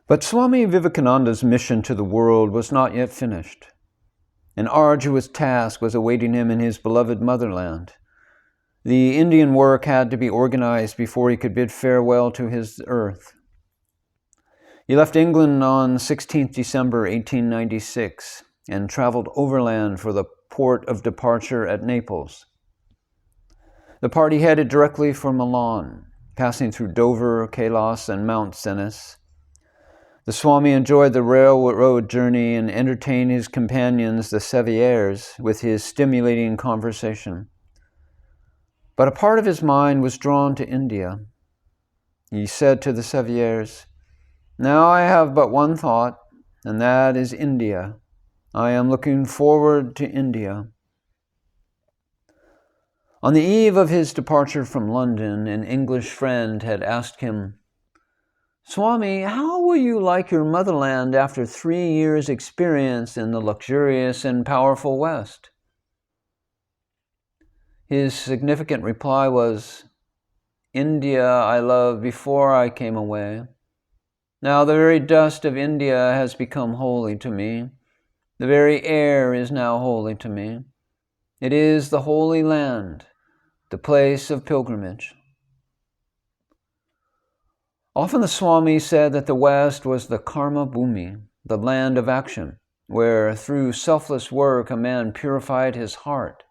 But Swami Vivekananda's mission to the world was not yet finished. An arduous task was awaiting him in his beloved motherland. The Indian work had to be organized before he could bid farewell to his earth. He left England on 16th December 1896 and traveled overland for the port of departure at Naples. The party headed directly for Milan, passing through Dover, Kalas, and Mount Cenis. The Swami enjoyed the railroad journey and entertained his companions, the Seviers, with his stimulating conversation. But a part of his mind was drawn to India. He said to the Seviers, "Now I have but one thought, and that is India. I am looking forward to India." On the eve of his departure from London, an English friend had asked him, "Swami, how will you like your motherland after 3 years' experience in the luxurious and powerful West?" His significant reply was, "India I loved before I came away. Now the very dust of India has become holy to me. The very air is now holy to me. It is the Holy Land, the place of pilgrimage." Often the Swami said that the West was the karma bhumi, the land of action, where through selfless work a man purified his heart.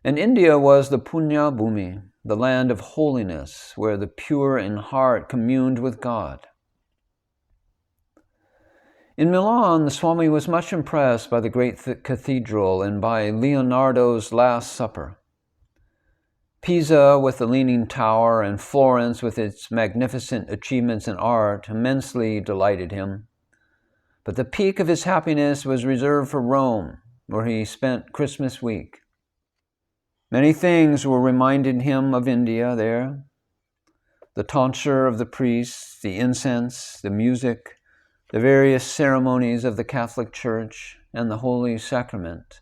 And India was the punya bhumi, the land of holiness, where the pure in heart communed with God. In Milan, the Swami was much impressed by the great cathedral and by Leonardo's Last Supper. Pisa with the leaning tower and Florence with its magnificent achievements in art immensely delighted him. But the peak of his happiness was reserved for Rome, where he spent Christmas week. Many things were reminded him of India there. The tonsure of the priests, the incense, the music, the various ceremonies of the Catholic Church, and the Holy Sacrament.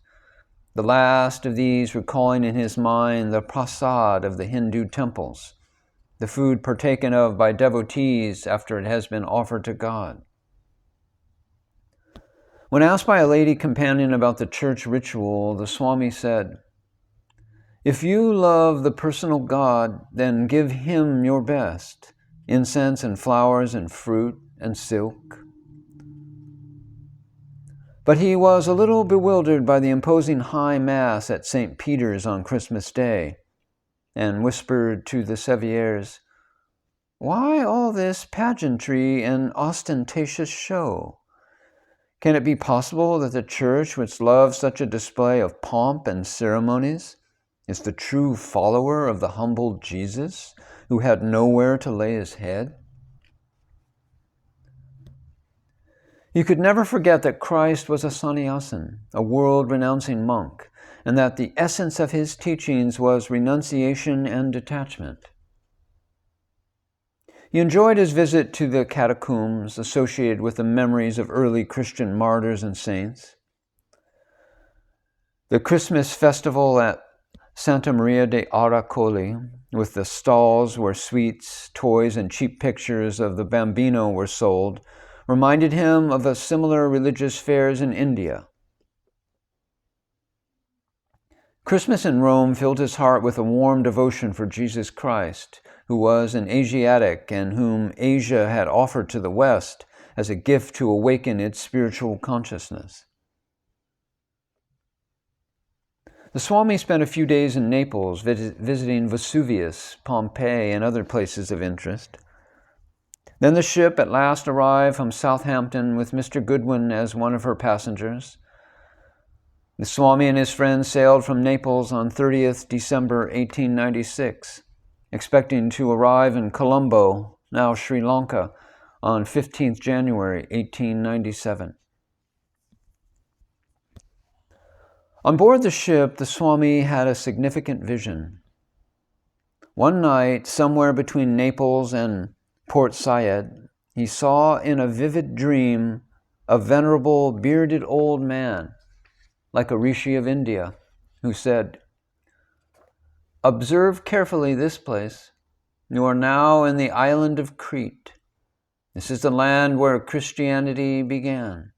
The last of these recalling in his mind the prasad of the Hindu temples, the food partaken of by devotees after it has been offered to God. When asked by a lady companion about the church ritual, the Swami said, "If you love the personal God, then give him your best, incense and flowers and fruit and silk." But he was a little bewildered by the imposing high mass at St. Peter's on Christmas Day, and whispered to the Seviers, "Why all this pageantry and ostentatious show? Can it be possible that the church, which loves such a display of pomp and ceremonies, is the true follower of the humble Jesus, who had nowhere to lay his head?" You could never forget that Christ was a sannyasin, a world-renouncing monk, and that the essence of his teachings was renunciation and detachment. He enjoyed his visit to the catacombs associated with the memories of early Christian martyrs and saints. The Christmas festival at Santa Maria de Aracoli, with the stalls where sweets, toys, and cheap pictures of the Bambino were sold, reminded him of a similar religious fairs in India. Christmas in Rome filled his heart with a warm devotion for Jesus Christ, who was an Asiatic and whom Asia had offered to the West as a gift to awaken its spiritual consciousness. The Swami spent a few days in Naples visiting Vesuvius, Pompeii, and other places of interest. Then the ship at last arrived from Southampton with Mr. Goodwin as one of her passengers. The Swami and his friends sailed from Naples on 30th December 1896, expecting to arrive in Colombo, now Sri Lanka, on 15th January 1897. On board the ship, the Swami had a significant vision. One night, somewhere between Naples and Port Said, he saw in a vivid dream a venerable, bearded old man, like a rishi of India, who said, "Observe carefully this place. You are now in the island of Crete. This is the land where Christianity began.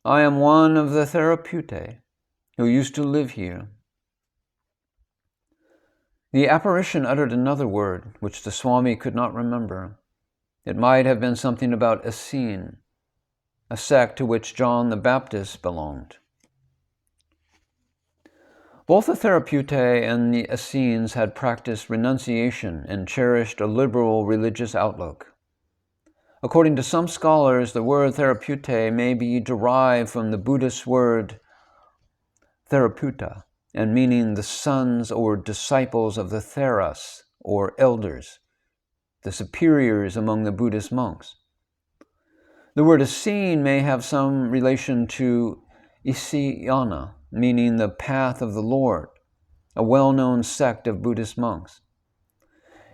I am one of the Therapeutae who used to live here." The apparition uttered another word, which the Swami could not remember. It might have been something about Essene, a sect to which John the Baptist belonged. Both the Therapeutae and the Essenes had practiced renunciation and cherished a liberal religious outlook. According to some scholars, the word Therapeutae may be derived from the Buddhist word Therapeuta, and meaning the sons or disciples of the Theras, or elders, the superiors among the Buddhist monks. The word Essene may have some relation to Isyana, meaning the path of the Lord, a well-known sect of Buddhist monks.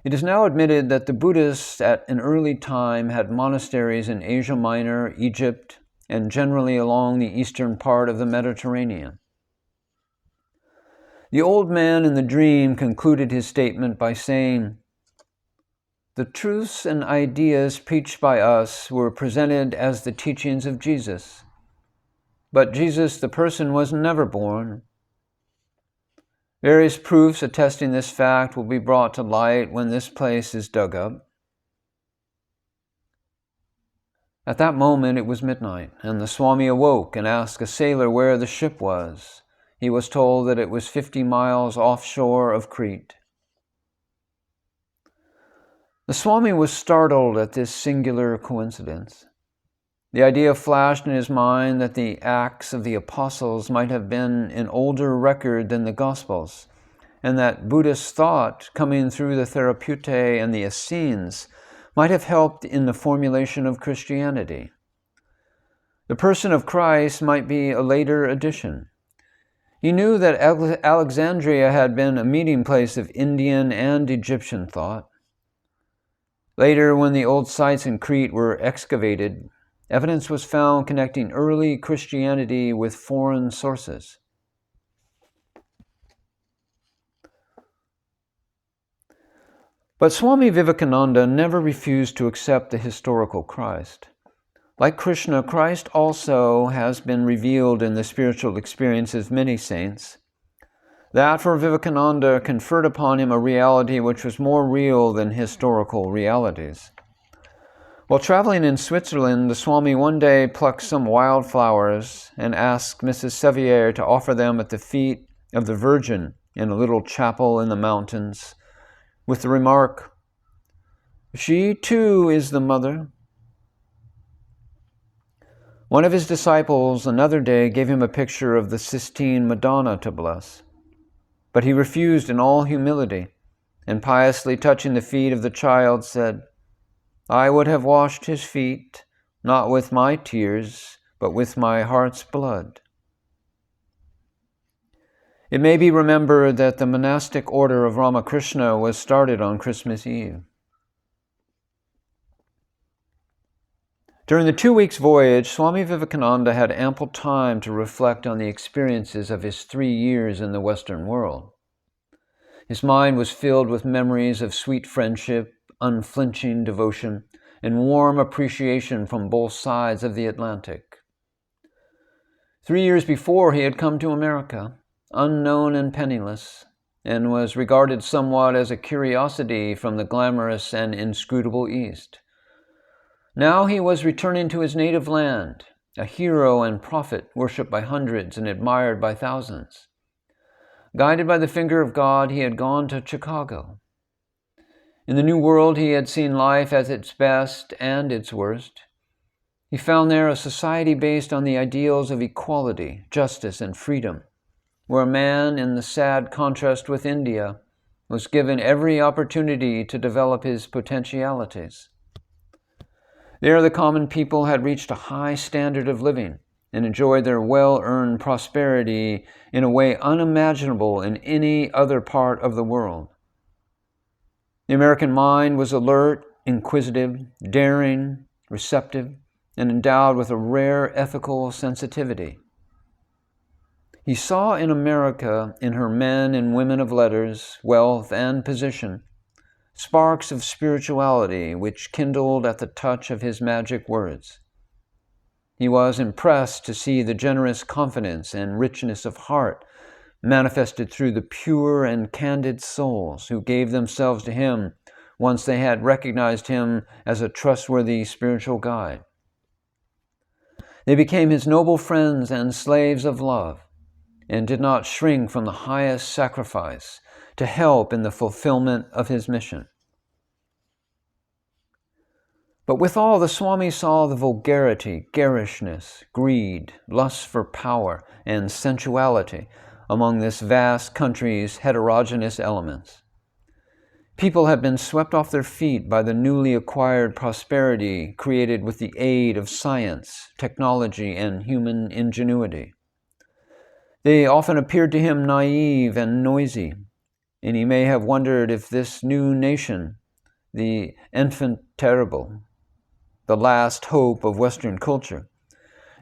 It is now admitted that the Buddhists at an early time had monasteries in Asia Minor, Egypt, and generally along the eastern part of the Mediterranean. The old man in the dream concluded his statement by saying, "The truths and ideas preached by us were presented as the teachings of Jesus. But Jesus, the person, was never born. Various proofs attesting this fact will be brought to light when this place is dug up." At that moment it was midnight, and the Swami awoke and asked a sailor where the ship was. He was told that it was 50 miles offshore of Crete. The Swami was startled at this singular coincidence. The idea flashed in his mind that the Acts of the Apostles might have been an older record than the Gospels, and that Buddhist thought, coming through the Therapeutae and the Essenes, might have helped in the formulation of Christianity. The person of Christ might be a later addition. He knew that Alexandria had been a meeting place of Indian and Egyptian thought. Later, when the old sites in Crete were excavated, evidence was found connecting early Christianity with foreign sources. But Swami Vivekananda never refused to accept the historical Christ. Like Krishna, Christ also has been revealed in the spiritual experiences of many saints. That for Vivekananda conferred upon him a reality which was more real than historical realities. While traveling in Switzerland, the Swami one day plucked some wildflowers and asked Mrs. Sevier to offer them at the feet of the Virgin in a little chapel in the mountains, with the remark, "She too is the mother." One of his disciples another day gave him a picture of the Sistine Madonna to bless, but he refused in all humility, and piously touching the feet of the child said, "I would have washed his feet, not with my tears, but with my heart's blood." It may be remembered that the monastic order of Ramakrishna was started on Christmas Eve. During the 2 weeks' voyage, Swami Vivekananda had ample time to reflect on the experiences of his 3 years in the Western world. His mind was filled with memories of sweet friendship, unflinching devotion, and warm appreciation from both sides of the Atlantic. 3 years before, he had come to America, unknown and penniless, and was regarded somewhat as a curiosity from the glamorous and inscrutable East. Now he was returning to his native land, a hero and prophet worshipped by hundreds and admired by thousands. Guided by the finger of God, he had gone to Chicago. In the New World, he had seen life at its best and its worst. He found there a society based on the ideals of equality, justice, and freedom, where a man, in the sad contrast with India, was given every opportunity to develop his potentialities. There, the common people had reached a high standard of living and enjoyed their well-earned prosperity in a way unimaginable in any other part of the world. The American mind was alert, inquisitive, daring, receptive, and endowed with a rare ethical sensitivity. He saw in America, in her men and women of letters, wealth, and position, sparks of spirituality which kindled at the touch of his magic words. He was impressed to see the generous confidence and richness of heart manifested through the pure and candid souls who gave themselves to him once they had recognized him as a trustworthy spiritual guide. They became his noble friends and slaves of love, and did not shrink from the highest sacrifice to help in the fulfillment of his mission. But withal, the Swami saw the vulgarity, garishness, greed, lust for power, and sensuality among this vast country's heterogeneous elements. People had been swept off their feet by the newly acquired prosperity created with the aid of science, technology, and human ingenuity. They often appeared to him naive and noisy, and he may have wondered if this new nation, the enfant terrible, the last hope of Western culture,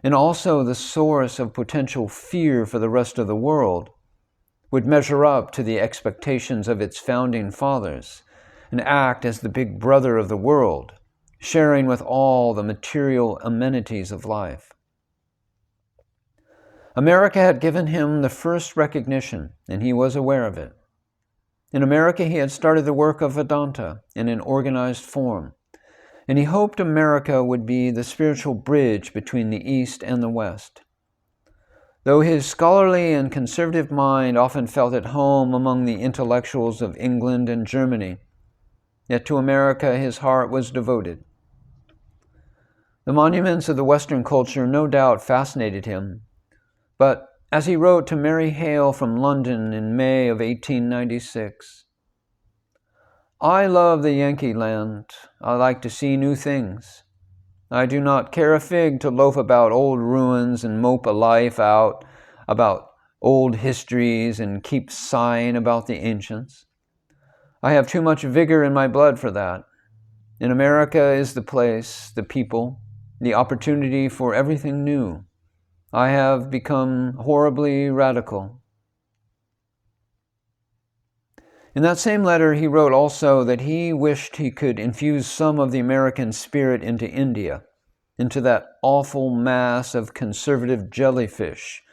and also the source of potential fear for the rest of the world, would measure up to the expectations of its founding fathers and act as the big brother of the world, sharing with all the material amenities of life. America had given him the first recognition, and he was aware of it. In America, he had started the work of Vedanta in an organized form, and he hoped America would be the spiritual bridge between the East and the West. Though his scholarly and conservative mind often felt at home among the intellectuals of England and Germany, yet to America his heart was devoted. The monuments of the Western culture no doubt fascinated him, but as he wrote to Mary Hale from London in May of 1896, "I love the Yankee land. I like to see new things. I do not care a fig to loaf about old ruins and mope a life out about old histories and keep sighing about the ancients. I have too much vigor in my blood for that. In America is the place, the people, the opportunity for everything new. I have become horribly radical." In that same letter, he wrote also that he wished he could infuse some of the American spirit into India, into that awful mass of conservative jellyfish,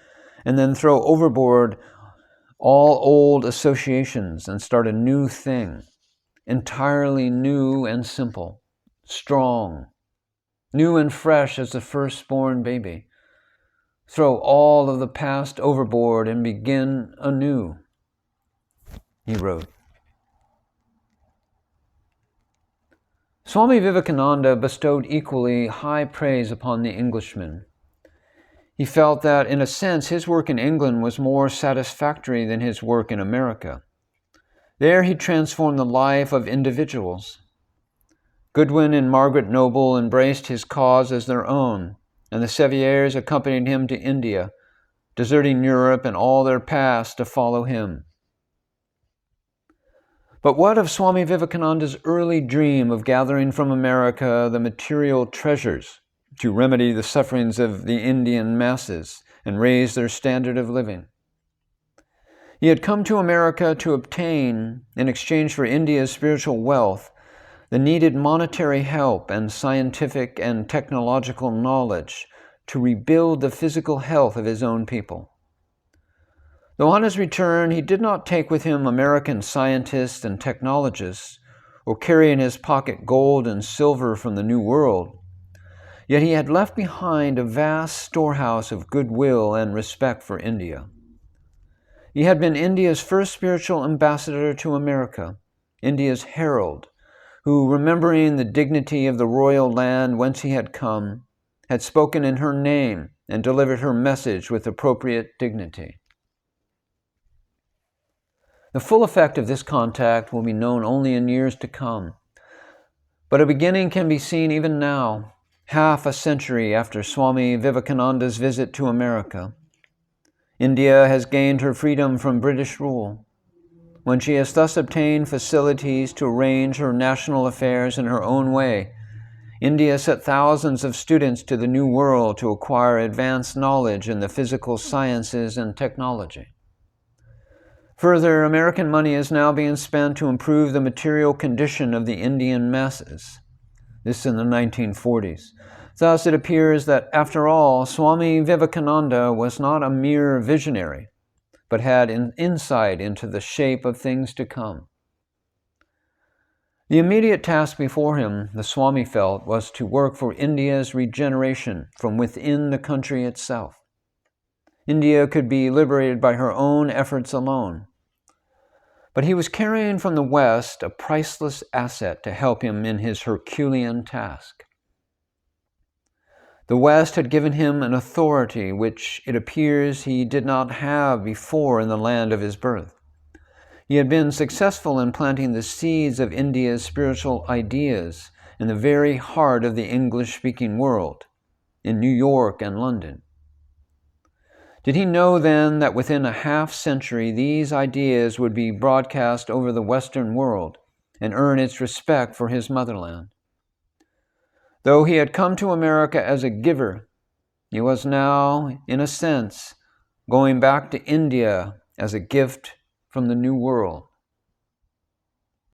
and then throw overboard all old associations and start a new thing, entirely new and simple, strong, new and fresh as the firstborn baby. Throw all of the past overboard and begin anew, he wrote. Swami Vivekananda bestowed equally high praise upon the Englishman. He felt that, in a sense, his work in England was more satisfactory than his work in America. There he transformed the life of individuals. Goodwin and Margaret Noble embraced his cause as their own, and the Seviers accompanied him to India, deserting Europe and all their past to follow him. But what of Swami Vivekananda's early dream of gathering from America the material treasures to remedy the sufferings of the Indian masses and raise their standard of living? He had come to America to obtain, in exchange for India's spiritual wealth, the needed monetary help and scientific and technological knowledge to rebuild the physical health of his own people. Though on his return he did not take with him American scientists and technologists, or carry in his pocket gold and silver from the New World, yet he had left behind a vast storehouse of goodwill and respect for India. He had been India's first spiritual ambassador to America, India's herald, who, remembering the dignity of the royal land whence he had come, had spoken in her name and delivered her message with appropriate dignity. The full effect of this contact will be known only in years to come, but a beginning can be seen even now, half a century after Swami Vivekananda's visit to America. India has gained her freedom from British rule. When she has thus obtained facilities to arrange her national affairs in her own way, India sent thousands of students to the New World to acquire advanced knowledge in the physical sciences and technology. Further, American money is now being spent to improve the material condition of the Indian masses. This in the 1940s. Thus, it appears that, after all, Swami Vivekananda was not a mere visionary, but had an insight into the shape of things to come. The immediate task before him, the Swami felt, was to work for India's regeneration from within the country itself. India could be liberated by her own efforts alone. But he was carrying from the West a priceless asset to help him in his Herculean task. The West had given him an authority which it appears he did not have before in the land of his birth. He had been successful in planting the seeds of India's spiritual ideas in the very heart of the English-speaking world, in New York and London. Did he know then that within a half-century these ideas would be broadcast over the Western world and earn its respect for his motherland? Though he had come to America as a giver, he was now, in a sense, going back to India as a gift from the New World.